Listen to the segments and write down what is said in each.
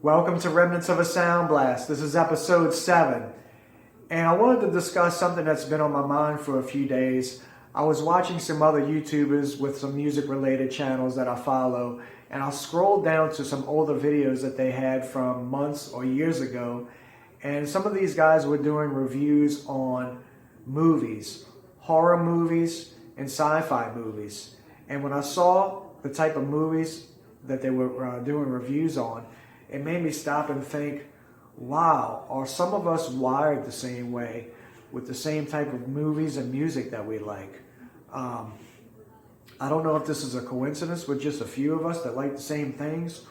Welcome to Remnants of a Sound Blast. This is episode 7. And I wanted to discuss something that's been on my mind for a few days. I was watching some other YouTubers with some music-related channels that I follow, and I scrolled down to some older videos that they had from months or years ago, and some of these guys were doing reviews on movies, horror movies, and sci-fi movies. And when I saw the type of movies that they were doing reviews on, it made me stop and think, wow, are some of us wired the same way with the same type of movies and music that we like? I don't know if this is a coincidence with just a few of us that like the same things,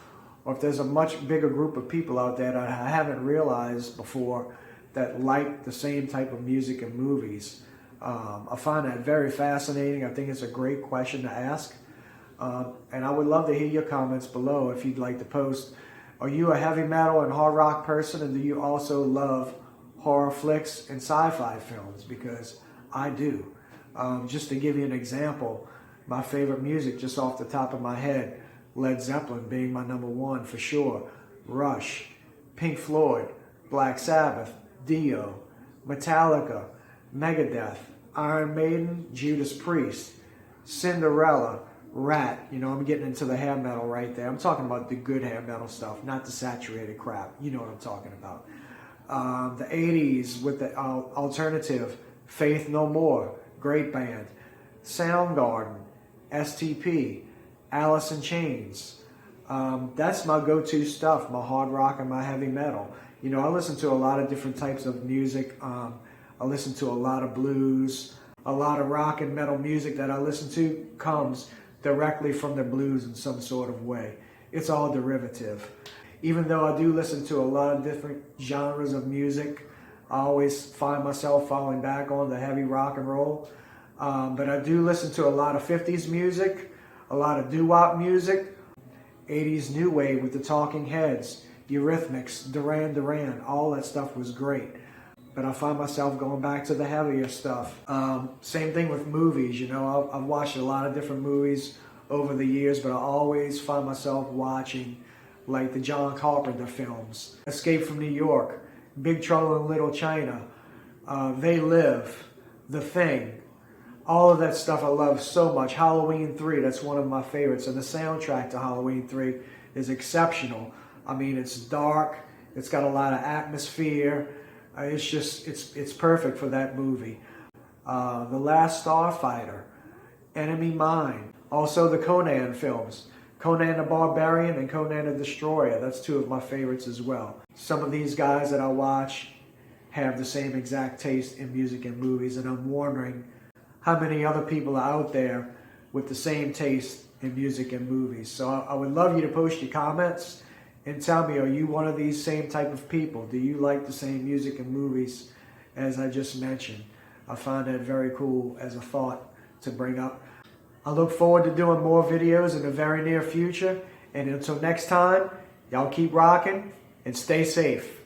or if there's a much bigger group of people out there that I haven't realized before that like the same type of music and movies. I find that very fascinating. I think it's a great question to ask. And I would love to hear your comments below if you'd like to post. Are you a heavy metal and hard rock person, and do you also love horror flicks and sci-fi films? Because I do. Just to give you an example, my favorite music just off the top of my head, Led Zeppelin being my number one for sure, Rush, Pink Floyd, Black Sabbath, Dio, Metallica, Megadeth, Iron Maiden, Judas Priest, Cinderella, Rat. You know, I'm getting into the hair metal right there. I'm talking about the good hair metal stuff, not the saturated crap. You know what I'm talking about. The 80s with the alternative, Faith No More, great band. Soundgarden, STP, Alice in Chains. That's my go-to stuff, my hard rock and my heavy metal. You know, I listen to a lot of different types of music. I listen to a lot of blues. A lot of rock and metal music that I listen to comes directly from the blues in some sort of way. It's all derivative. Even though I do listen to a lot of different genres of music, I always find myself falling back on the heavy rock and roll. But I do listen to a lot of 50s music, a lot of doo-wop music, 80s new wave with the Talking Heads, Eurythmics, Duran Duran, all that stuff was great. But I find myself going back to the heavier stuff. Same thing with movies, you know, I've watched a lot of different movies over the years, but I always find myself watching like the John Carpenter films. Escape from New York, Big Trouble in Little China, They Live, The Thing. All of that stuff I love so much. Halloween 3, that's one of my favorites. And the soundtrack to Halloween 3 is exceptional. I mean, it's dark, it's got a lot of atmosphere. It's perfect for that movie. The Last Starfighter, Enemy Mine. Also the Conan films. Conan the Barbarian and Conan the Destroyer. That's two of my favorites as well. Some of these guys that I watch have the same exact taste in music and movies, and I'm wondering how many other people are out there with the same taste in music and movies. So I would love you to post your comments and tell me, are you one of these same type of people? Do you like the same music and movies as I just mentioned? I find that very cool as a thought to bring up. I look forward to doing more videos in the very near future. And until next time, y'all keep rocking and stay safe.